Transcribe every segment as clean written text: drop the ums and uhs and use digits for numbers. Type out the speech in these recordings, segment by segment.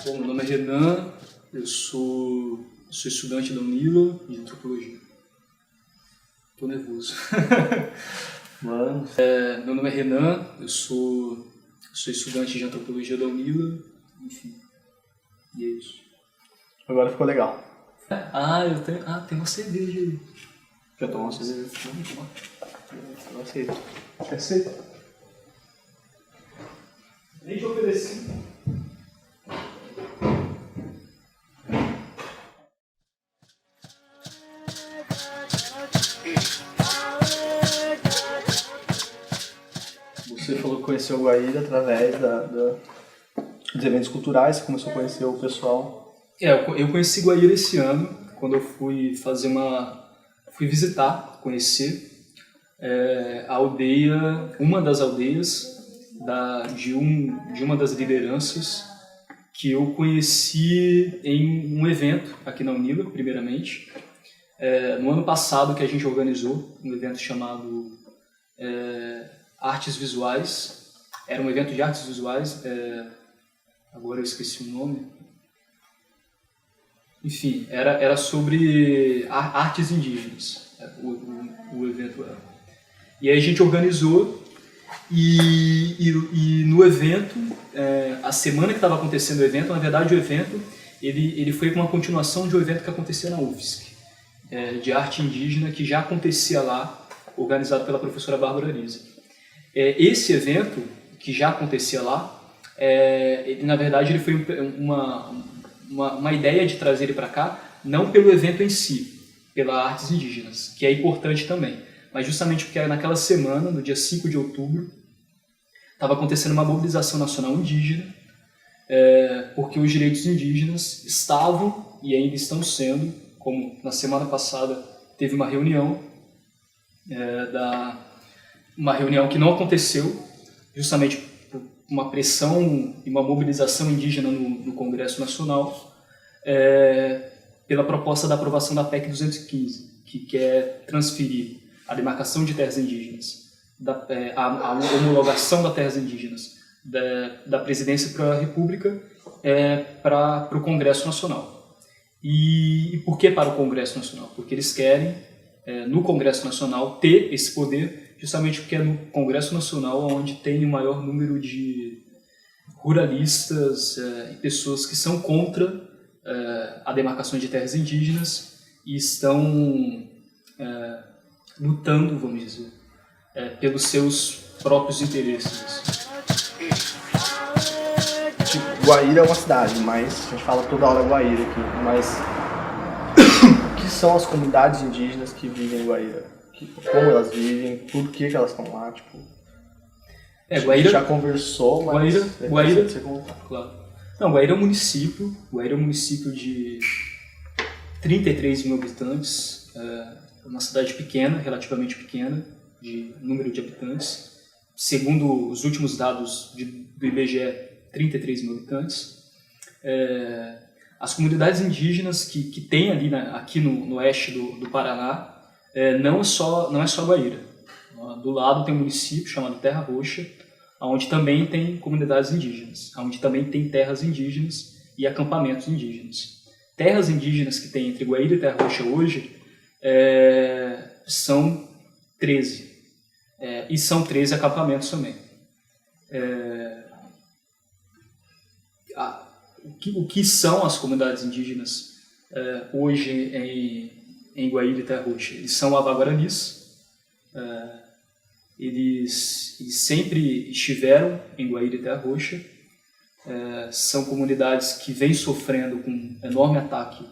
Bom, meu nome é Renan, eu sou estudante da Unila de Antropologia. Tô nervoso. Mano. Meu nome é Renan, eu sou estudante de Antropologia da Unila, enfim. E é isso. Agora ficou legal. Tem uma cerveja aí. Quer tomar uma cerveja? Não aceito. Aceito. Nem te ofereci. Você falou que conheceu o Guaíra através dos eventos culturais, você começou a conhecer o pessoal. Eu conheci Guaíra esse ano, quando eu fui visitar, conhecer a aldeia, uma das aldeias de uma das lideranças que eu conheci em um evento aqui na Unila, primeiramente. No ano passado que a gente organizou um evento chamado Artes Visuais. Era um evento de artes visuais, agora eu esqueci o nome. Enfim, era sobre artes indígenas, o evento era. E aí a gente organizou e no evento, a semana que estava acontecendo o evento, na verdade o evento ele foi uma continuação de um evento que acontecia na UFSC, de arte indígena, que já acontecia lá, organizado pela professora Bárbara Lisa. Esse evento, que já acontecia lá, na verdade ele foi uma ideia de trazer ele para cá, não pelo evento em si, pelas artes indígenas, que é importante também, mas justamente porque naquela semana, no dia 5 de outubro, estava acontecendo uma mobilização nacional indígena, porque os direitos indígenas estavam e ainda estão sendo, como na semana passada teve uma reunião, uma reunião que não aconteceu, justamente por uma pressão e uma mobilização indígena no Congresso Nacional, pela proposta da aprovação da PEC 215, que quer transferir a demarcação de terras indígenas, a homologação das terras indígenas da Presidência para a República para o Congresso Nacional. E por que para o Congresso Nacional? Porque eles querem, no Congresso Nacional, ter esse poder, justamente porque é no Congresso Nacional onde tem o maior número de ruralistas e pessoas que são contra a demarcação de terras indígenas e estão lutando, vamos dizer, pelos seus próprios interesses. Tipo, Guaíra é uma cidade, mas a gente fala toda hora Guaíra aqui, mas o que são as comunidades indígenas que vivem em Guaíra? Como elas vivem, por que elas estão lá, tipo... Guaíra, a gente já conversou, mas... Guaíra, você contar. Claro. Não, Guaíra é um município de 33 mil habitantes, uma cidade pequena, relativamente pequena, de número de habitantes. Segundo os últimos dados do IBGE, 33 mil habitantes. As comunidades indígenas que tem ali aqui no oeste do Paraná, não é só Guaíra. Do lado tem um município chamado Terra Roxa, onde também tem comunidades indígenas, onde também tem terras indígenas e acampamentos indígenas. Terras indígenas que tem entre Guaíra e Terra Roxa hoje são 13. E são 13 acampamentos também. O que são as comunidades indígenas hoje em Guaíra e Terra Roxa? Eles são ava-guaranis. Eles sempre estiveram em Guaíra e Terra Roxa. São comunidades que vêm sofrendo com um enorme ataque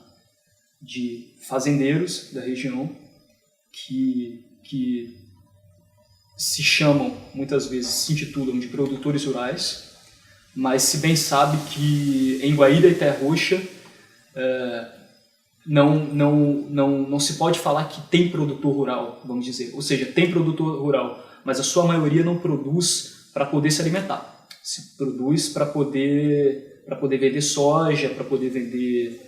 de fazendeiros da região que se chamam, muitas vezes se intitulam de produtores rurais, mas se bem sabe que em Guaíra e Terra Roxa não se pode falar que tem produtor rural, vamos dizer. Ou seja, tem produtor rural, mas a sua maioria não produz para poder se alimentar. Se produz para poder vender soja, para poder vender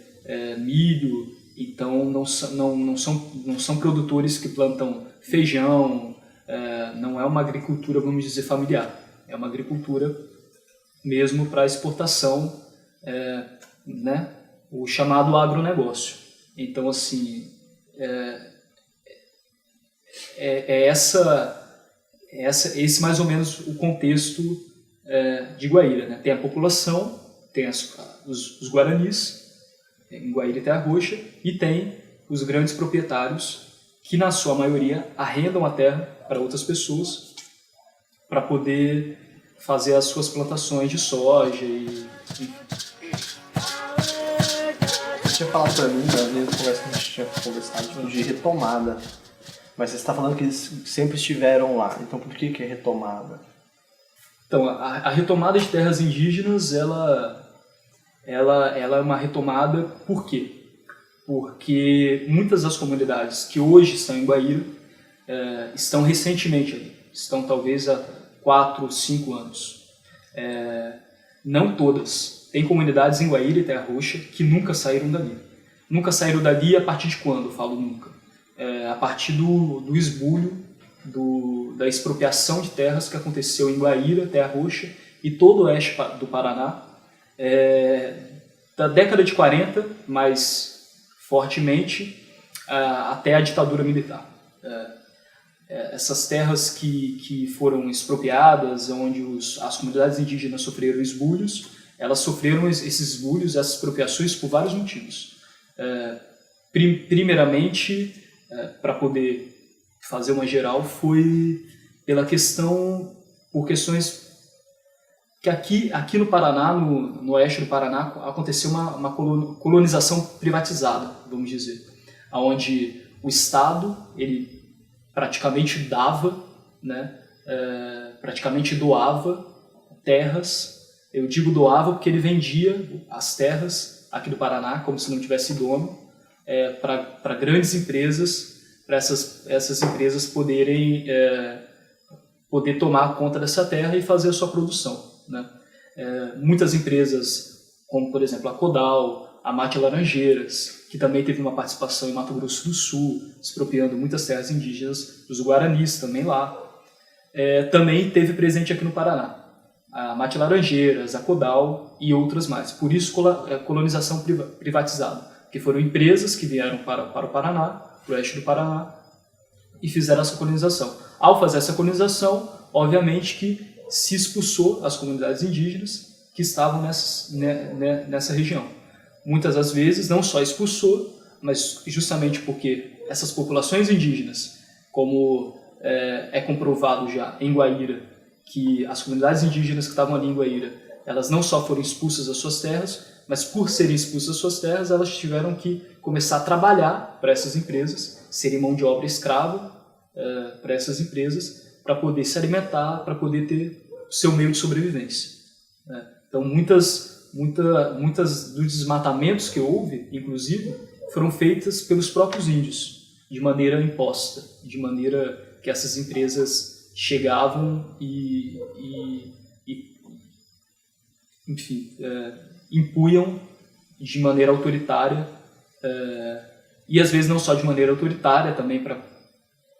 milho. Então não são produtores que plantam feijão. Não é uma agricultura, vamos dizer, familiar. É uma agricultura mesmo para exportação né, o chamado agronegócio. Então, assim, esse mais ou menos o contexto de Guaíra, né? Tem a população, tem os guaranis, em Guaíra e Terra Roxa, e tem os grandes proprietários que, na sua maioria, arrendam a terra para outras pessoas para poder fazer as suas plantações de soja e enfim. Você tinha falado para mim, na mesma conversa que a gente tinha conversado, de retomada. Mas você está falando que eles sempre estiveram lá. Então por que é retomada? Então, a retomada de terras indígenas, ela é uma retomada por quê? Porque muitas das comunidades que hoje estão em Guaíra estão recentemente ali. Estão talvez há 4 ou 5 anos. Não todas. Tem comunidades em Guaíra e Terra Roxa que nunca saíram dali. Nunca saíram dali a partir de quando? Eu falo nunca. A partir do esbulho, da expropriação de terras que aconteceu em Guaíra, Terra Roxa e todo o oeste do Paraná, da década de 40, mais fortemente, até a ditadura militar. Essas terras que foram expropriadas, onde as comunidades indígenas sofreram esbulhos, elas sofreram esses esbulhos, essas expropriações por vários motivos. Primeiramente, para poder fazer uma geral, foi por questões que aqui no Paraná, no oeste do Paraná, aconteceu uma colonização privatizada, vamos dizer, onde o Estado ele praticamente dava, né, praticamente doava terras. Eu digo doava porque ele vendia as terras aqui do Paraná como se não tivesse dono, para grandes empresas, para essas empresas poder tomar conta dessa terra e fazer a sua produção, né? Muitas empresas, como por exemplo a Codal, a Mate Laranjeiras, que também teve uma participação em Mato Grosso do Sul, expropriando muitas terras indígenas dos Guaranis também lá, também teve presente aqui no Paraná. A Mate Laranjeiras, a Codal e outras mais. Por isso, colonização privatizada, que foram empresas que vieram para o Paraná, para o oeste do Paraná, e fizeram essa colonização. Ao fazer essa colonização, obviamente que se expulsou as comunidades indígenas que estavam nessa região. Muitas das vezes, não só expulsou, mas justamente porque essas populações indígenas, como é comprovado já em Guaíra, que as comunidades indígenas que estavam ali em Guaíra, elas não só foram expulsas das suas terras, mas por serem expulsas das suas terras, elas tiveram que começar a trabalhar para essas empresas, serem mão de obra escrava para essas empresas, para poder se alimentar, para poder ter seu meio de sobrevivência. Então, muitas dos desmatamentos que houve, inclusive, foram feitas pelos próprios índios, de maneira imposta, de maneira que essas empresas chegavam e enfim, impunham de maneira autoritária, e às vezes não só de maneira autoritária, também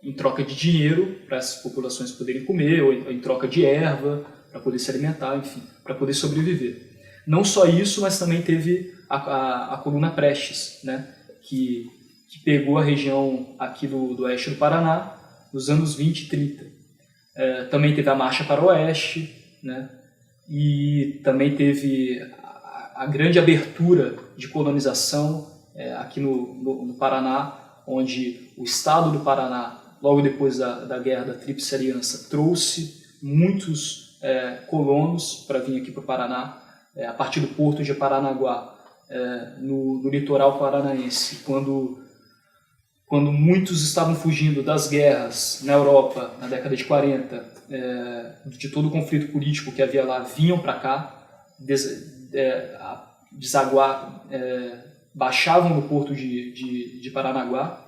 em troca de dinheiro para essas populações poderem comer, ou em troca de erva para poder se alimentar, enfim, para poder sobreviver. Não só isso, mas também teve a coluna Prestes, né, que pegou a região aqui do oeste do Paraná nos anos 20 e 30. Também teve a Marcha para o Oeste, né, e também teve a grande abertura de colonização aqui no Paraná, onde o estado do Paraná, logo depois da Guerra da Tríplice Aliança, trouxe muitos colonos para vir aqui para o Paraná, a partir do porto de Paranaguá, no litoral paranaense, quando muitos estavam fugindo das guerras na Europa, na década de 40, de todo o conflito político que havia lá, vinham para cá, baixavam no porto de Paranaguá,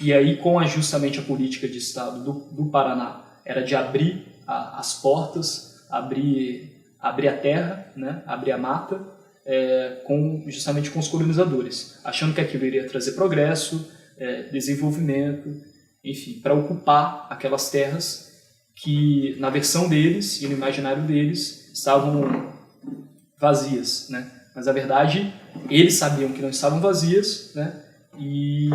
e aí, justamente a política de Estado do Paraná era de abrir as portas, abrir a terra, né, abrir a mata, justamente com os colonizadores, achando que aquilo iria trazer progresso, desenvolvimento, enfim, para ocupar aquelas terras que, na versão deles e no imaginário deles, estavam vazias, né? Mas, na verdade, eles sabiam que não estavam vazias, né? E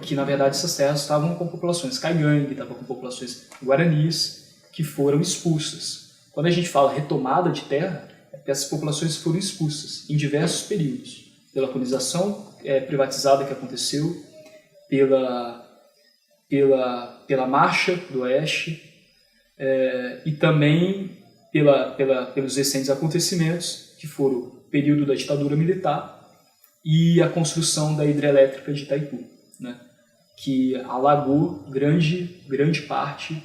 que, na verdade, essas terras estavam com populações caigangue, estavam com populações guaranis, que foram expulsas. Quando a gente fala retomada de terra, é porque essas populações foram expulsas em diversos períodos. Pela colonização privatizada que aconteceu, pela marcha do Oeste, e também pelos recentes acontecimentos, que foram o período da ditadura militar e a construção da hidrelétrica de Itaipu, né, que alagou grande parte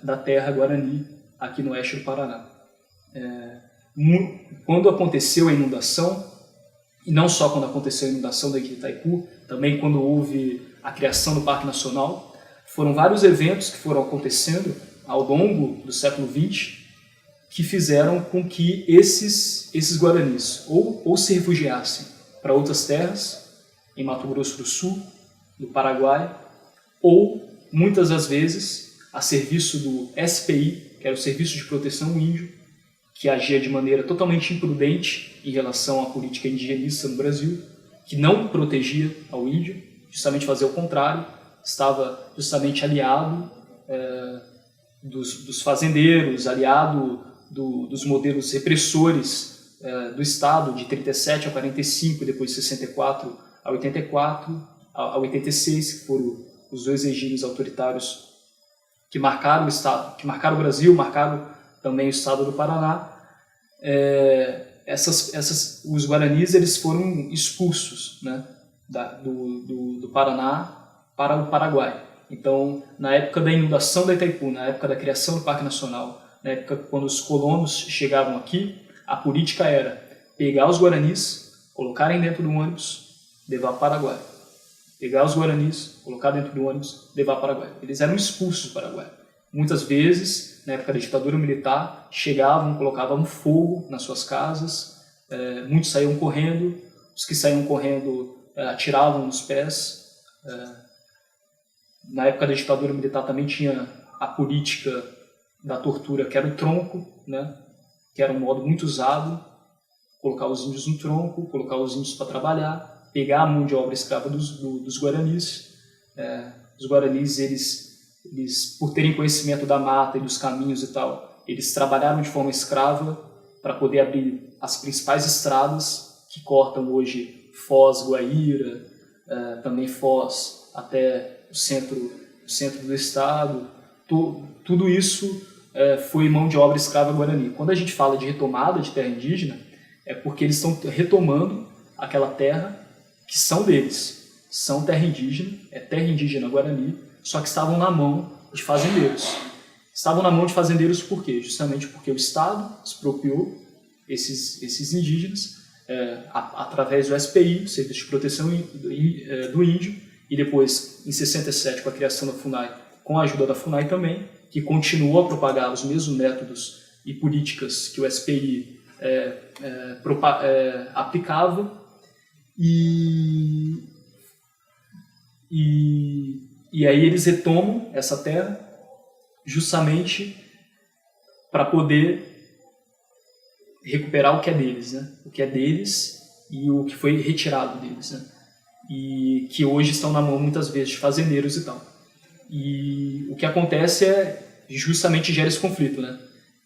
da terra guarani aqui no oeste do Paraná. Quando aconteceu a inundação, e não só quando aconteceu a inundação de Itaipu, também quando houve a criação do Parque Nacional, foram vários eventos que foram acontecendo ao longo do século XX que fizeram com que esses guaranis ou se refugiassem para outras terras, em Mato Grosso do Sul, no Paraguai, ou, muitas das vezes, a serviço do SPI, que era o Serviço de Proteção ao Índio, que agia de maneira totalmente imprudente em relação à política indigenista no Brasil, que não protegia ao índio, justamente fazia o contrário, estava justamente aliado dos fazendeiros, aliado dos modelos repressores do Estado, de 37 a 45, depois de 64 a 84, a 86, que foram os dois regimes autoritários que marcaram o Estado, que marcaram o Brasil, marcaram também o Estado do Paraná. Os guaranis eles foram expulsos, né, do Paraná para o Paraguai. Então, na época da inundação da Itaipu, na época da criação do Parque Nacional, na época quando os colonos chegavam aqui, a política era pegar os guaranis, colocarem dentro do ônibus, levar para o Paraguai. Pegar os guaranis, colocar dentro do ônibus, levar para o Paraguai. Eles eram expulsos do Paraguai. Muitas vezes, na época da ditadura militar, chegavam, colocavam fogo nas suas casas, muitos saíam correndo, os que saíam correndo atiravam nos pés. Na época da ditadura militar também tinha a política da tortura, que era o tronco, né, que era um modo muito usado, colocar os índios no tronco, colocar os índios para trabalhar, pegar a mão de obra escrava dos guaranis. Os guaranis, eles, por terem conhecimento da mata e dos caminhos e tal, eles trabalharam de forma escrava para poder abrir as principais estradas que cortam hoje Foz, Guaíra, também Foz até o centro do estado. Tudo isso foi mão de obra escrava guarani. Quando a gente fala de retomada de terra indígena, é porque eles estão retomando aquela terra que são deles. São terra indígena guarani, só que estavam na mão de fazendeiros. Estavam na mão de fazendeiros por quê? Justamente porque o Estado expropriou esses indígenas através do SPI, Serviço de Proteção do Índio, e depois, em 67, com a criação da FUNAI, com a ajuda da FUNAI também, que continuou a propagar os mesmos métodos e políticas que o SPI aplicava, e aí eles retomam essa terra justamente para poder recuperar o que é deles, né? O que é deles e o que foi retirado deles, né? E que hoje estão na mão muitas vezes de fazendeiros e tal. E o que acontece justamente gera esse conflito, né?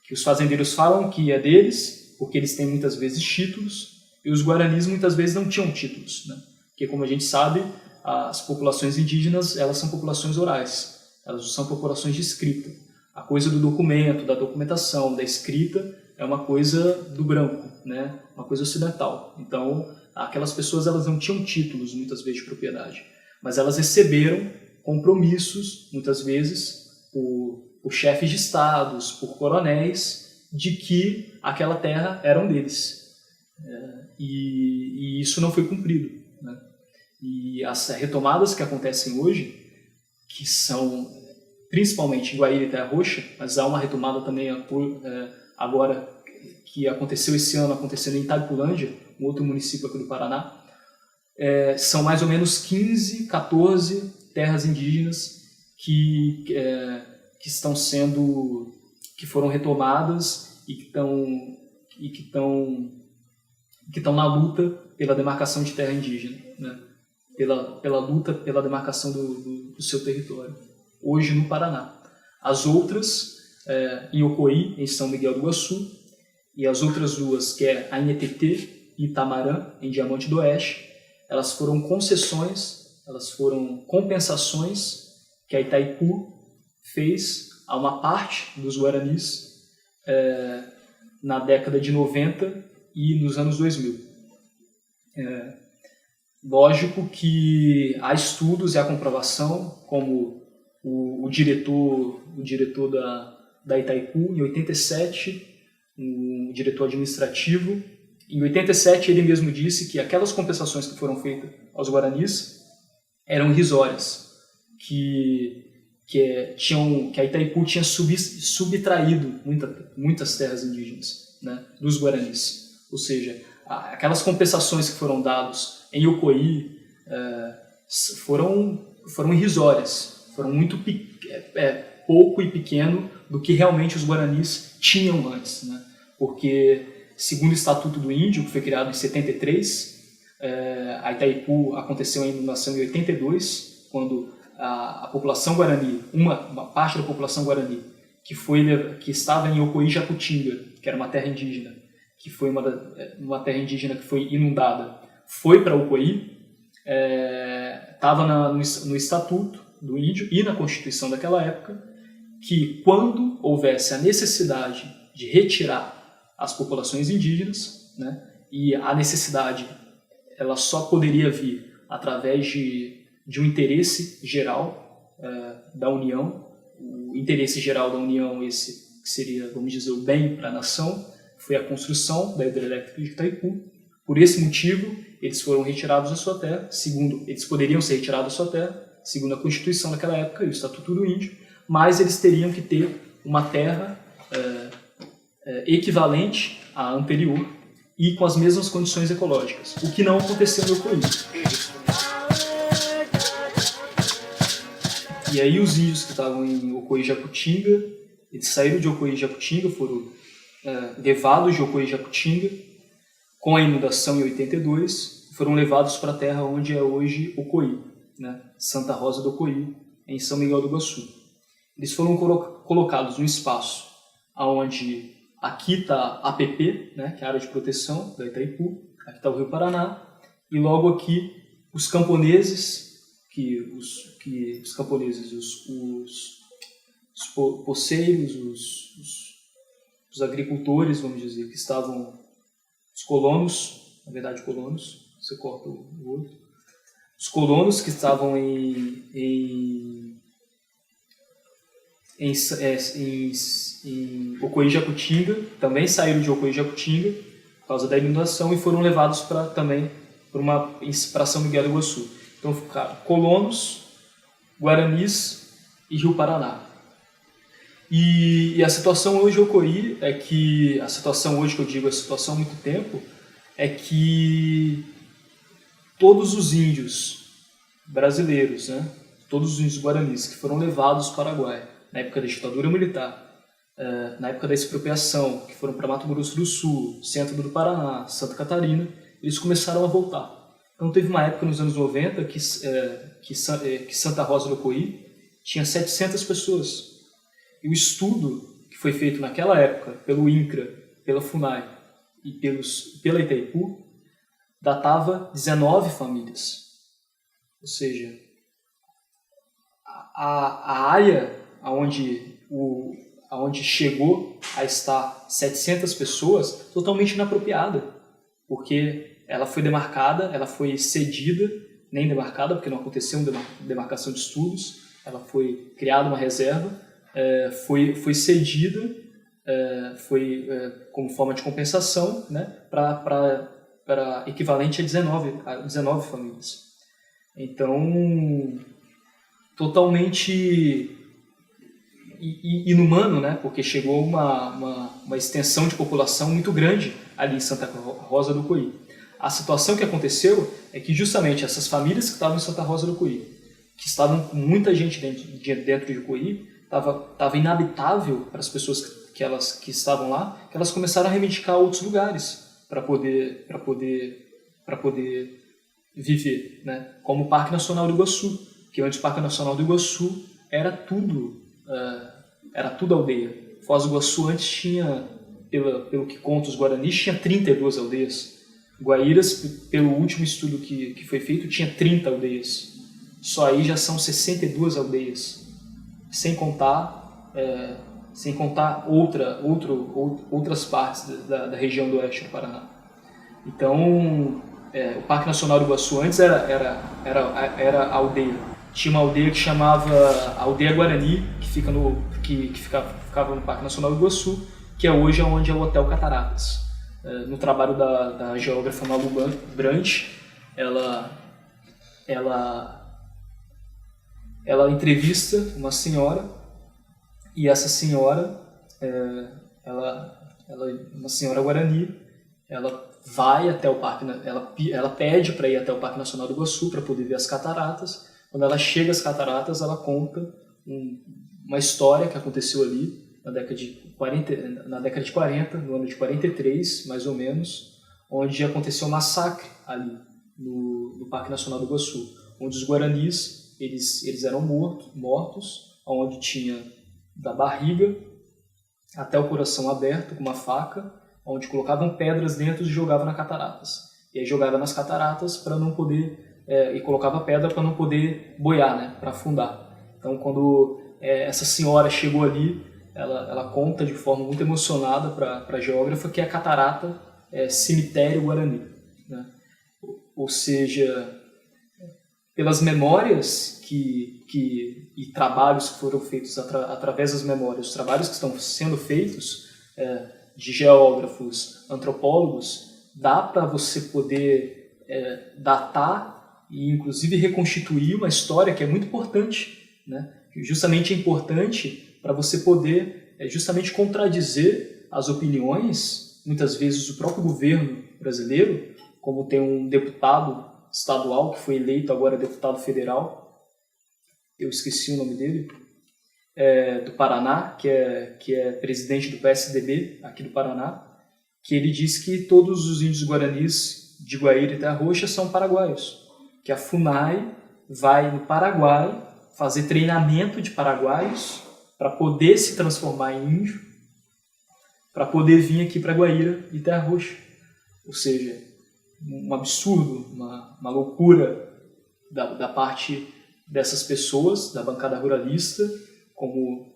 Que os fazendeiros falam que é deles, porque eles têm muitas vezes títulos, e os guaranis muitas vezes não tinham títulos, né? Porque, como a gente sabe, as populações indígenas, elas são populações orais, elas são populações de escrita. A coisa do documento, da documentação, da escrita, é uma coisa do branco, né? Uma coisa ocidental. Então, aquelas pessoas elas não tinham títulos, muitas vezes, de propriedade, mas elas receberam compromissos, muitas vezes, por chefes de estados, por coronéis, de que aquela terra era deles. E isso não foi cumprido, né? E as retomadas que acontecem hoje, que são principalmente em Guaíra e Terra Roxa, mas há uma retomada também agora que aconteceu esse ano, acontecendo em Itaipulândia, um outro município aqui do Paraná, são mais ou menos 15, 14 terras indígenas que foram retomadas e que que estão na luta pela demarcação de terra indígena, né? Pela luta pela demarcação do seu território, hoje no Paraná. As outras, em Ocoí, em São Miguel do Iguaçu, e as outras duas, que é a Inhetetê e Itamarã, em Diamante do Oeste, elas foram concessões, elas foram compensações que a Itaipu fez a uma parte dos guaranis na década de 90 e nos anos 2000. Lógico que há estudos e há comprovação, como o diretor da Itaipu, em 87, um diretor administrativo, em 87 ele mesmo disse que aquelas compensações que foram feitas aos guaranis eram irrisórias, que a Itaipu tinha subtraído muitas terras indígenas, né, dos guaranis. Ou seja, aquelas compensações que foram dadas em Ocoí foram irrisórias, foram muito pouco e pequeno do que realmente os guaranis tinham antes, né? Porque, segundo o Estatuto do Índio, que foi criado em 73, a Itaipu aconteceu a inundação em 82, quando a população guarani, uma parte da população guarani, que estava em Ocoí-Jacutinga, que era uma terra indígena, que foi uma terra indígena que foi inundada, foi para Ocoí, estava no Estatuto do Índio e na Constituição daquela época, que quando houvesse a necessidade de retirar as populações indígenas, né, e a necessidade ela só poderia vir através de um interesse geral da União, o interesse geral da União, esse que seria, vamos dizer, o bem para a nação, foi a construção da hidrelétrica de Itaipu. Por esse motivo, eles foram retirados da sua terra, eles poderiam ser retirados da sua terra, segundo a Constituição daquela época e o Estatuto do Índio, mas eles teriam que ter uma terra equivalente à anterior e com as mesmas condições ecológicas, o que não aconteceu no Ocoí. E aí os índios que estavam em Ocoí-Jacutinga, eles saíram de Ocoí-Jacutinga, foram levados de Ocoí-Jacutinga com a inundação em 82, foram levados para a terra onde é hoje Ocoí, né? Santa Rosa do Ocoí, em São Miguel do Iguaçu. Eles foram colocados num espaço onde aqui está a APP, né, que é a área de proteção da Itaipu, aqui está o Rio Paraná, e logo aqui os camponeses, os poceiros, os agricultores, vamos dizer, que estavam, os colonos, na verdade colonos, você corta o outro, os colonos que estavam em Ocoí-Jacutinga, também saíram de Ocoí-Jacutinga por causa da inundação e foram levados para São Miguel do Iguaçu. Então ficaram colonos, guaranis e Rio Paraná. E a situação hoje em Ocoí é que, a situação hoje que eu digo, a situação há muito tempo, é que todos os índios brasileiros, né, todos os índios guaranis que foram levados para o Paraguai na época da ditadura militar, na época da expropriação, que foram para Mato Grosso do Sul, centro do Paraná, Santa Catarina, eles começaram a voltar. Então teve uma época nos anos 90 que Santa Rosa do Ocoí tinha 700 pessoas. E o estudo que foi feito naquela época pelo INCRA, pela FUNAI e pela Itaipu datava 19 famílias. Ou seja, a área onde chegou a estar 700 pessoas totalmente inapropriada, porque ela foi demarcada, ela foi cedida, nem demarcada, porque não aconteceu uma demarcação de estudos, ela foi criada uma reserva, foi cedida, como forma de compensação, né, para equivalente a 19 famílias. Então, totalmente inumano, né, porque chegou uma extensão de população muito grande ali em Santa Rosa do Ocoí. A situação que aconteceu é que justamente essas famílias que estavam em Santa Rosa do Ocoí, que estavam com muita gente dentro de Ocoí, estava inabitável para as pessoas que estavam lá, que elas começaram a reivindicar outros lugares para poder viver, né? Como o Parque Nacional do Iguaçu, que antes o Parque Nacional do Iguaçu era tudo aldeia. Foz do Iguaçu antes tinha, pelo que conta os guaranis, tinha 32 aldeias. Guaíras, pelo último estudo que foi feito, tinha 30 aldeias. Só aí já são 62 aldeias, sem contar outras partes da região do oeste do Paraná. Então, o Parque Nacional do Iguaçu antes era aldeia. Tinha uma aldeia que chamava Aldeia Guarani, que ficava no Parque Nacional do Iguaçu, que é hoje onde é o Hotel Cataratas. No trabalho da geógrafa Malu Brant, ela entrevista uma senhora, e essa senhora, uma senhora guarani, ela vai até o parque, ela pede para ir até o Parque Nacional do Iguaçu para poder ver as cataratas. Quando ela chega às cataratas, ela conta uma história que aconteceu ali na década de 40, no ano de 43, mais ou menos, onde aconteceu um massacre ali no Parque Nacional do Iguaçu, onde os guaranis eles eram mortos, onde tinha da barriga até o coração aberto com uma faca, onde colocavam pedras dentro e jogavam nas cataratas. E aí jogava nas cataratas para não poder e colocava pedra para não poder boiar, né, para afundar. Então, quando essa senhora chegou ali, ela conta de forma muito emocionada para a geógrafa que a catarata é cemitério guarani, né? Ou seja, pelas memórias e trabalhos que foram feitos através das memórias, os trabalhos que estão sendo feitos de geógrafos, antropólogos, dá para você poder datar e inclusive reconstituir uma história que é muito importante, né? Justamente é importante para você poder justamente contradizer as opiniões, muitas vezes o próprio governo brasileiro, como tem um deputado estadual que foi eleito agora deputado federal, eu esqueci o nome dele, do Paraná, que é presidente do PSDB aqui do Paraná, que ele diz que todos os índios guaranis de Guaíra e Terra Roxa são paraguaios, que a FUNAI vai no Paraguai fazer treinamento de paraguaios para poder se transformar em índio, para poder vir aqui para Guaíra e Terra Roxa. Ou seja, um absurdo, uma loucura da parte dessas pessoas, da bancada ruralista, como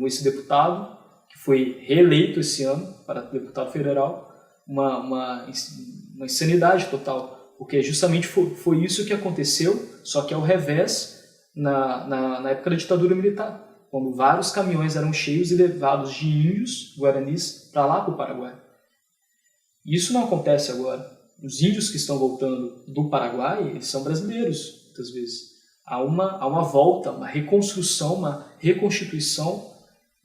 esse deputado, que foi reeleito esse ano para deputado federal, uma insanidade total, porque justamente foi isso que aconteceu, só que ao revés na época da ditadura militar, quando vários caminhões eram cheios e levados de índios guaranis para lá para o Paraguai. Isso não acontece agora. Os índios que estão voltando do Paraguai, eles são brasileiros, muitas vezes. Há uma volta, uma reconstrução, uma reconstituição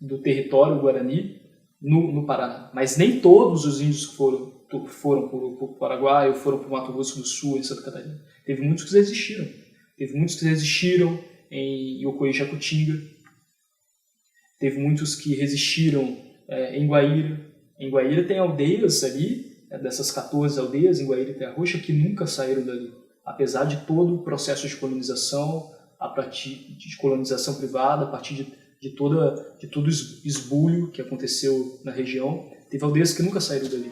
do território guarani no Paraná. Mas nem todos os índios que foram para o Paraguai ou foram para o Mato Grosso do Sul, em Santa Catarina. Teve muitos que resistiram. Teve muitos que resistiram em Yocoí e Jacutinga. Teve muitos que resistiram em Guaíra. Em Guaíra tem aldeias ali, dessas 14 aldeias em Guaíra e Terra Roxa, que nunca saíram dali. Apesar de todo o processo de colonização, a partir de colonização privada, a partir de todo o esbulho que aconteceu na região, teve aldeias que nunca saíram dali.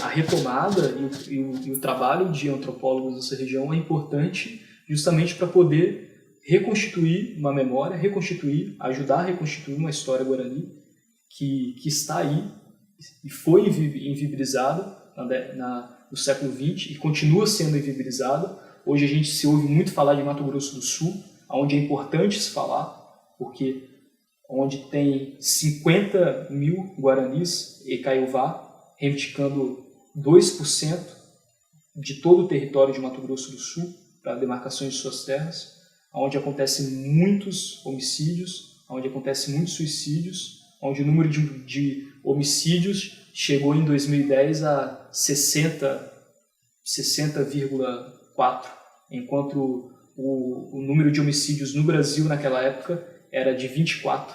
A retomada e o trabalho de antropólogos dessa região é importante justamente para poder reconstituir uma memória, ajudar a reconstituir uma história guarani que está aí e foi invibilizada no século XX e continua sendo invibilizada. Hoje a gente se ouve muito falar de Mato Grosso do Sul, onde é importante se falar, porque onde tem 50 mil guaranis e caiová, reivindicando 2% de todo o território de Mato Grosso do Sul para a demarcação de suas terras, onde acontecem muitos homicídios, onde acontecem muitos suicídios, onde o número de homicídios chegou em 2010 a 60,4, enquanto o número de homicídios no Brasil naquela época era de 24,6.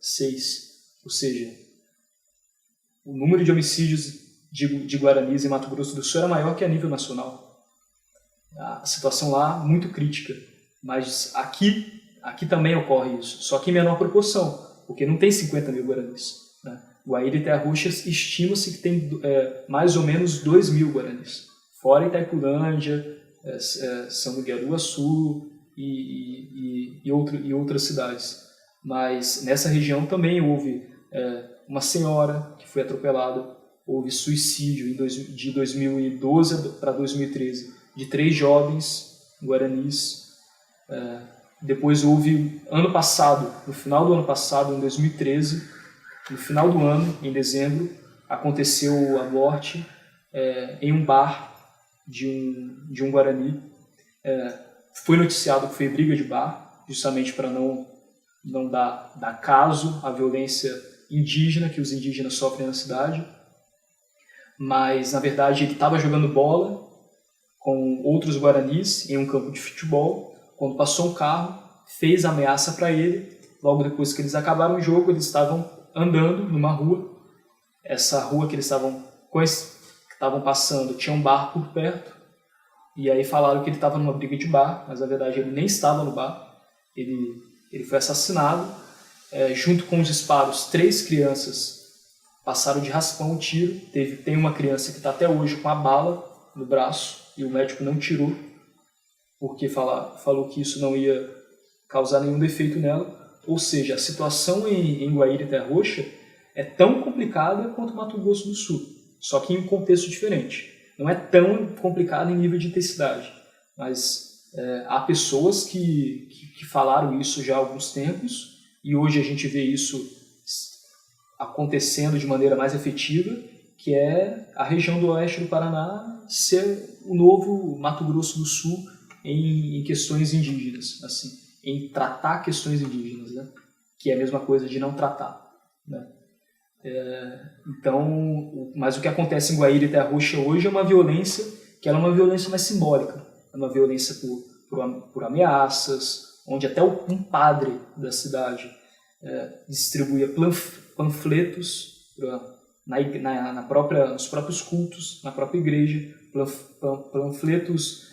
6. Ou seja, o número de homicídios de guaranis em Mato Grosso do Sul era maior que a nível nacional. A situação lá muito crítica, mas aqui também ocorre isso, só que em menor proporção, porque não tem 50 mil guaranis. Né? Guaíra e Terra Roxa estima-se que tem mais ou menos 2 mil guaranis, fora Itaipulândia, São Miguel do Iguaçu e outras cidades. Mas nessa região também houve uma senhora que foi atropelada, houve suicídio de 2012 para 2013 de 3 jovens guaranis. Depois houve, no final do ano passado, em 2013, no final do ano, em dezembro, aconteceu a morte em um bar de um guarani. Foi noticiado que foi briga de bar, justamente para não dar caso à violência indígena que os indígenas sofrem na cidade. Mas, na verdade, ele estava jogando bola com outros guaranis em um campo de futebol, quando passou um carro, fez ameaça para ele. Logo depois que eles acabaram o jogo, eles estavam andando numa rua. Essa rua que eles estavam passando tinha um bar por perto, e aí falaram que ele estava numa briga de bar, mas na verdade ele nem estava no bar. Ele foi assassinado. Junto com os disparos, 3 crianças passaram de raspão um tiro. Tem uma criança que está até hoje com a bala no braço e o médico não tirou, porque falou que isso não ia causar nenhum defeito nela. Ou seja, a situação em Guaíra e Terra Roxa é tão complicada quanto Mato Grosso do Sul, só que em um contexto diferente. Não é tão complicada em nível de intensidade, mas há pessoas que falaram isso já há alguns tempos, e hoje a gente vê isso acontecendo de maneira mais efetiva, que é a região do oeste do Paraná ser o novo Mato Grosso do Sul em questões indígenas, assim, em tratar questões indígenas, né? Que é a mesma coisa de não tratar. Né? Mas o que acontece em Guaíra e Terra Roxa hoje é uma violência que ela é uma violência mais simbólica, é uma violência por ameaças, onde até um padre da cidade distribuía panfletos nos próprios cultos, na própria igreja, panfletos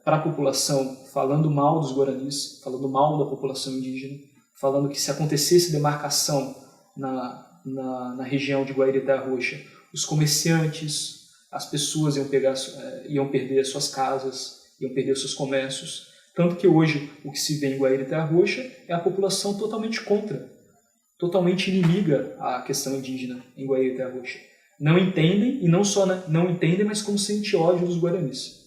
para a população falando mal dos guaranis, falando mal da população indígena, falando que se acontecesse demarcação na região de Guaíra e Terra Roxa, os comerciantes, as pessoas iam perder as suas casas, iam perder os seus comércios. Tanto que hoje o que se vê em Guaíra e Terra Roxa é a população totalmente contra, totalmente inimiga à questão indígena em Guaíra e Terra Roxa. Não entendem, e não só não entendem, mas como sente ódio dos guaranis.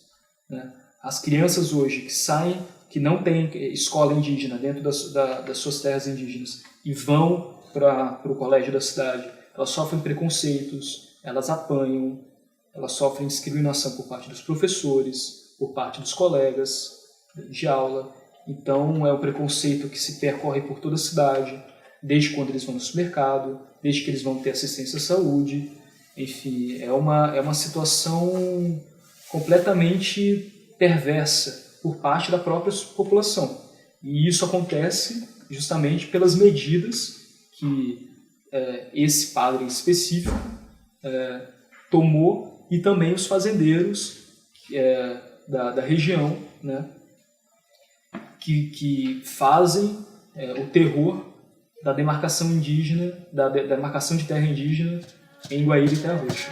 Né? As crianças hoje que saem, que não têm escola indígena dentro das suas terras indígenas e vão para o colégio da cidade, elas sofrem preconceitos, elas apanham, elas sofrem discriminação por parte dos professores, por parte dos colegas de aula. Então é o preconceito que se percorre por toda a cidade, desde quando eles vão no supermercado, desde que eles vão ter assistência à saúde. Enfim, é uma situação completamente perversa por parte da própria população. E isso acontece justamente pelas medidas que esse padre em específico tomou, e também os fazendeiros da região, né, que fazem o terror da demarcação indígena, da demarcação de terra indígena em Guaíra e Terra Roxa.